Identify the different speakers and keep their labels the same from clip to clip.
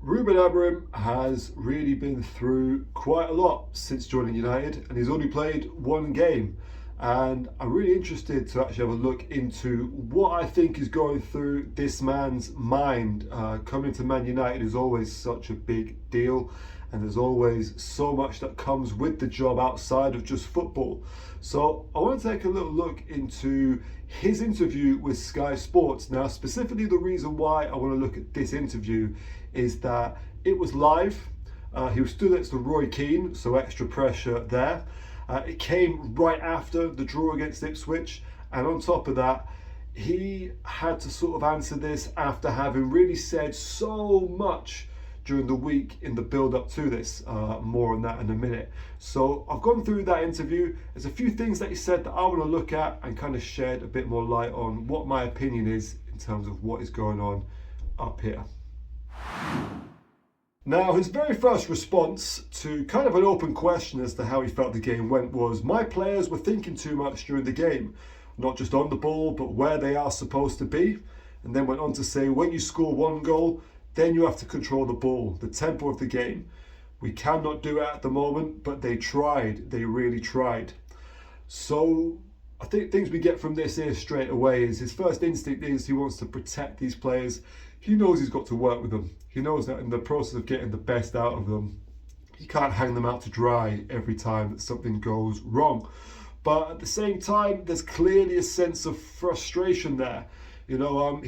Speaker 1: Ruben Amorim has really been through quite a lot since joining United, and he's only played one game. And I'm really interested to actually have a look into what I think is going through this man's mind. Coming to Man United is always such a big deal, and there's always so much that comes with the job outside of just football. So I want to take a little look into his interview with Sky Sports. Now, specifically, the reason why I want to look at this interview is that it was live. He was stood next to Roy Keane, so extra pressure there. It came right after the draw against Ipswich, and on top of that, he had to sort of answer this after having really said so much during the week in the build-up to this. More on that in a minute. So I've gone through that interview. There's a few things that he said that I want to look at and kind of shed a bit more light on what my opinion is in terms of what is going on up here. Now, his very first response to kind of an open question as to how he felt the game went was, "My players were thinking too much during the game, not just on the ball, but where they are supposed to be." And then went on to say, "When you score one goal, then you have to control the ball, the tempo of the game. We cannot do it at the moment, but they tried, they really tried." So I think things we get from this here straight away is his first instinct is he wants to protect these players. He knows he's got to work with them. He knows that in the process of getting the best out of them, he can't hang them out to dry every time that something goes wrong. But at the same time, there's clearly a sense of frustration there. He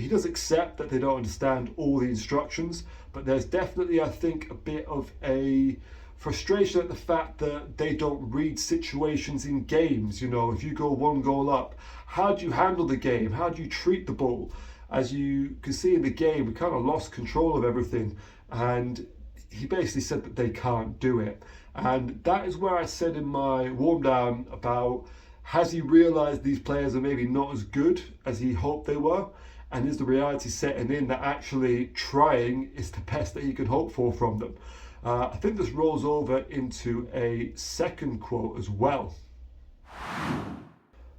Speaker 1: does accept that they don't understand all the instructions, but there's definitely, I think, a bit of a frustration at the fact that they don't read situations in games. If you go one goal up, how do you handle the game? How do you treat the ball? As you can see in the game, we kind of lost control of everything, and he basically said that they can't do it. And that is where I said in my warm down about, has he realised these players are maybe not as good as he hoped they were? And is the reality setting in that actually trying is the best that he can hope for from them? I think this rolls over into a second quote as well.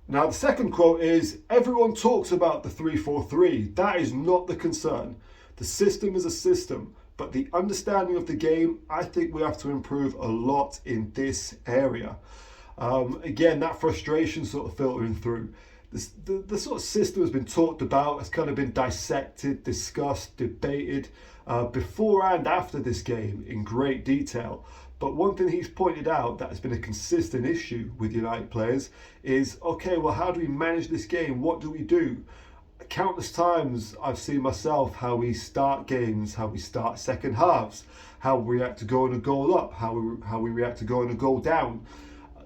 Speaker 1: Now, the second quote is, "Everyone talks about the 3-4-3. That is not the concern. The system is a system, but the understanding of the game, I think we have to improve a lot in this area." Again, that frustration sort of filtering through. The sort of system has been talked about, has kind of been dissected, discussed, debated before and after this game in great detail. But one thing he's pointed out that has been a consistent issue with United players is, okay, well, how do we manage this game? What do we do? Countless times I've seen myself how we start games, how we start second halves, how we react to going a goal up, how we react to going a goal down.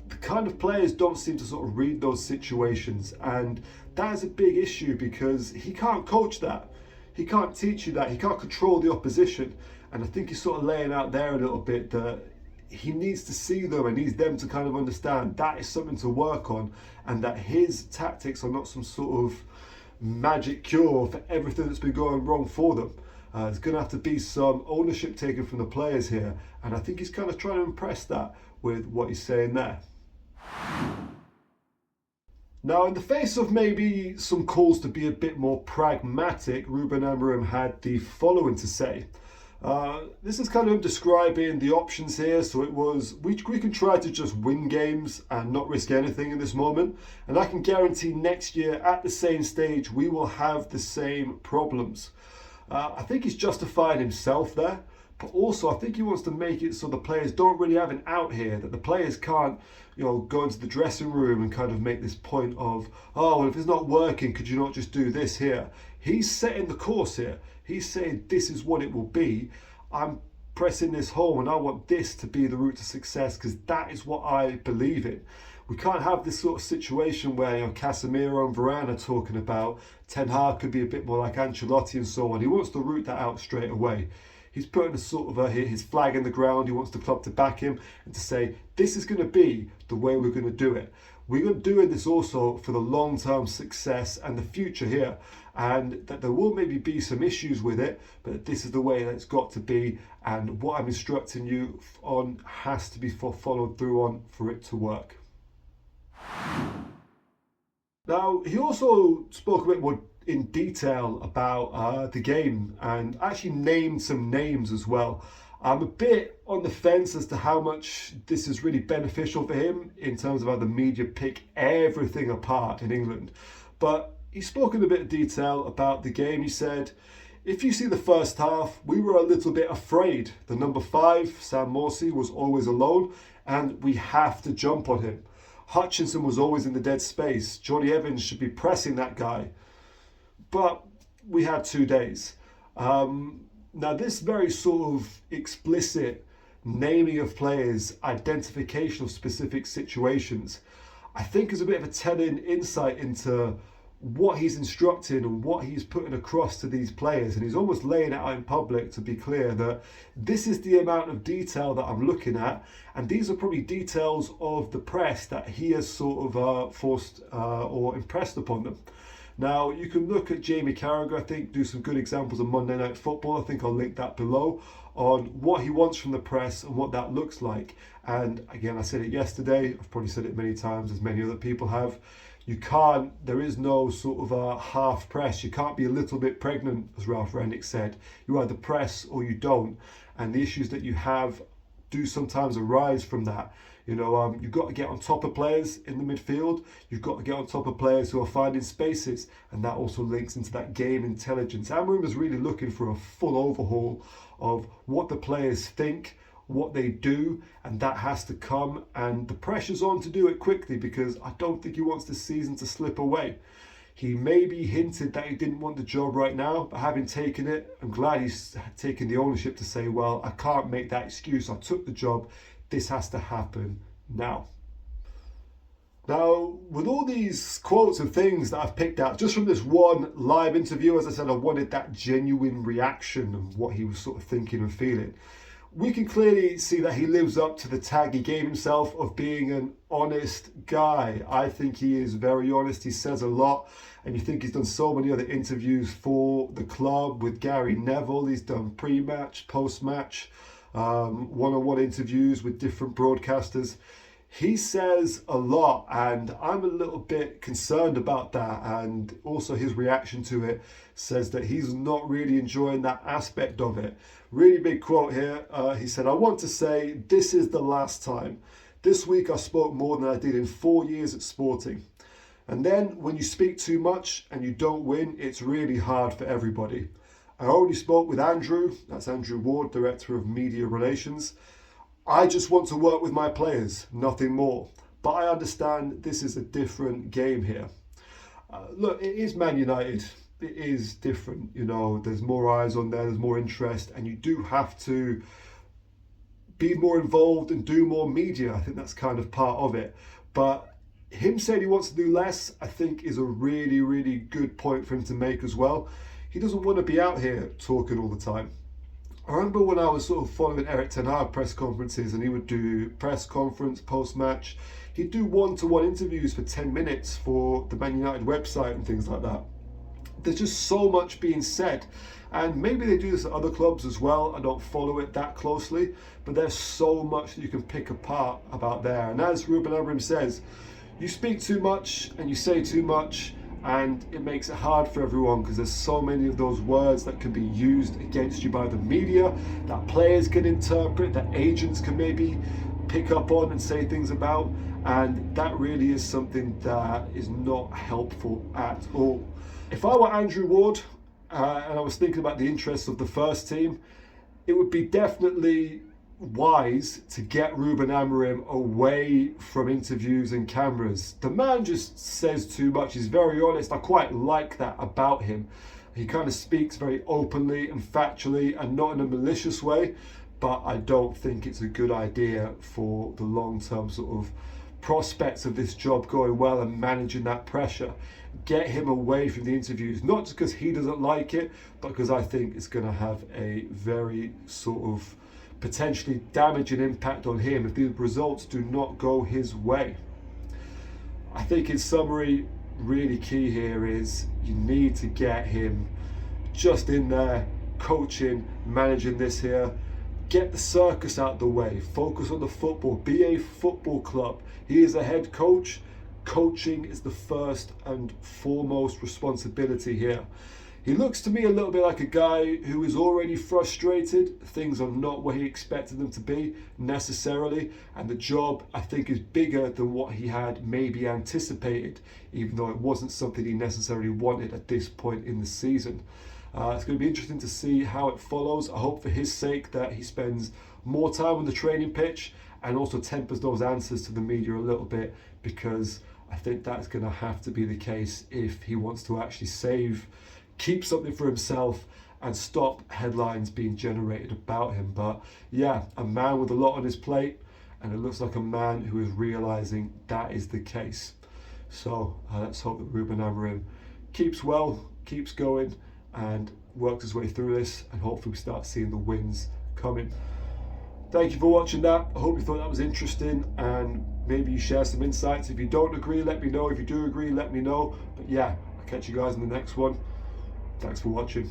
Speaker 1: The kind of players don't seem to sort of read those situations, and that is a big issue because he can't coach that. He can't teach you that. He can't control the opposition. And I think he's sort of laying out there a little bit that he needs to see them and needs them to kind of understand that is something to work on, and that his tactics are not some sort of magic cure for everything that's been going wrong for them. There's going to have to be some ownership taken from the players here, and I think he's kind of trying to impress that with what he's saying there. Now, in the face of maybe some calls to be a bit more pragmatic, Ruben Amorim had the following to say. This is kind of him describing the options here. So it was, we can try to just win games and not risk anything in this moment. And I can guarantee next year at the same stage, we will have the same problems. I think he's justifying himself there. But also, I think he wants to make it so the players don't really have an out here, that the players can't, go into the dressing room and kind of make this point of, oh, well, if it's not working, could you not just do this here? He's setting the course here. He's saying this is what it will be. I'm pressing this home and I want this to be the route to success because that is what I believe in. We can't have this sort of situation where Casemiro and Varane are talking about Ten Hag could be a bit more like Ancelotti and so on. He wants to root that out straight away. He's putting a sort of his flag in the ground. He wants the club to back him and to say, this is going to be the way we're going to do it. We're going to do this also for the long-term success and the future here. And that there will maybe be some issues with it, but this is the way that it's got to be. And what I'm instructing you on has to be followed through on for it to work. Now, he also spoke a bit more in detail about the game and actually named some names as well. I'm a bit on the fence as to how much this is really beneficial for him in terms of how the media pick everything apart in England. But he spoke in a bit of detail about the game. He said, if you see the first half, we were a little bit afraid. The number 5, Sam Morsy, was always alone and we have to jump on him. Hutchinson was always in the dead space. Johnny Evans should be pressing that guy. But we had 2 days. Now this very sort of explicit naming of players, identification of specific situations, I think is a bit of a telling insight into what he's instructing and what he's putting across to these players. And he's almost laying it out in public to be clear that this is the amount of detail that I'm looking at. And these are probably details of the press that he has sort of forced or impressed upon them. Now, you can look at Jamie Carragher, I think, do some good examples of Monday Night Football. I think I'll link that below on what he wants from the press and what that looks like. And again, I said it yesterday, I've probably said it many times, as many other people have. There is no sort of a half press. You can't be a little bit pregnant, as Ralph Rennick said. You either press or you don't. And the issues that you have do sometimes arise from that. You've got to get on top of players in the midfield. You've got to get on top of players who are finding spaces. And that also links into that game intelligence. Amorim is really looking for a full overhaul of what the players think, what they do, and that has to come. And the pressure's on to do it quickly because I don't think he wants this season to slip away. He maybe hinted that he didn't want the job right now, but having taken it, I'm glad he's taken the ownership to say, well, I can't make that excuse. I took the job. This has to happen now. Now, with all these quotes and things that I've picked out, just from this one live interview, as I said, I wanted that genuine reaction of what he was sort of thinking and feeling. We can clearly see that he lives up to the tag he gave himself of being an honest guy. I think he is very honest. He says a lot. And you think he's done so many other interviews for the club with Gary Neville. He's done pre-match, post-match, one-on-one interviews with different broadcasters. He says a lot, and I'm a little bit concerned about that. And also his reaction to it says that he's not really enjoying that aspect of it. Really big quote here. He said, I want to say this is the last time. This week I spoke more than I did in 4 years at Sporting. And then when you speak too much and you don't win, it's really hard for everybody. I already spoke with Andrew, that's Andrew Ward, Director of Media Relations. I just want to work with my players, nothing more. But I understand this is a different game here. Look, it is Man United. It is different. There's more eyes on there, there's more interest, and you do have to be more involved and do more media. I think that's kind of part of it. But him saying he wants to do less, I think is a really, really good point for him to make as well. He doesn't want to be out here talking all the time. I remember when I was sort of following Eric Ten Hag press conferences, and he would do press conference, post-match. He'd do one-to-one interviews for 10 minutes for the Man United website and things like that. There's just so much being said. And maybe they do this at other clubs as well. I don't follow it that closely, but there's so much that you can pick apart about there. And as Ruben Amorim says, you speak too much and you say too much, and it makes it hard for everyone because there's so many of those words that can be used against you by the media, that players can interpret, that agents can maybe pick up on and say things about, and that really is something that is not helpful at all. If I were Andrew Ward and I was thinking about the interests of the first team, it would be definitely wise to get Ruben Amorim away from interviews and cameras. The man just says too much. He's very honest. I quite like that about him. He kind of speaks very openly and factually and not in a malicious way, but I don't think it's a good idea for the long-term sort of prospects of this job going well and managing that pressure. Get him away from the interviews, not just because he doesn't like it, but because I think it's going to have a very sort of potentially damaging impact on him if the results do not go his way. I think in summary, really key here is you need to get him just in there, coaching, managing this here. Get the circus out the way, focus on the football, be a football club. He is a head coach, coaching is the first and foremost responsibility here. He looks to me a little bit like a guy who is already frustrated. Things are not where he expected them to be necessarily, and the job, I think, is bigger than what he had maybe anticipated, even though it wasn't something he necessarily wanted at this point in the season. It's going to be interesting to see how it follows. I hope for his sake that he spends more time on the training pitch and also tempers those answers to the media a little bit, because I think that's going to have to be the case if he wants to actually keep something for himself and stop headlines being generated about him. But yeah, a man with a lot on his plate, and it looks like a man who is realising that is the case. So let's hope that Ruben Amorim keeps well, keeps going, and works his way through this, and hopefully we start seeing the wins coming. Thank you for watching that. I hope you thought that was interesting, and maybe you share some insights. If you don't agree, let me know. If you do agree, let me know. But yeah, I'll catch you guys in the next one. Thanks for watching.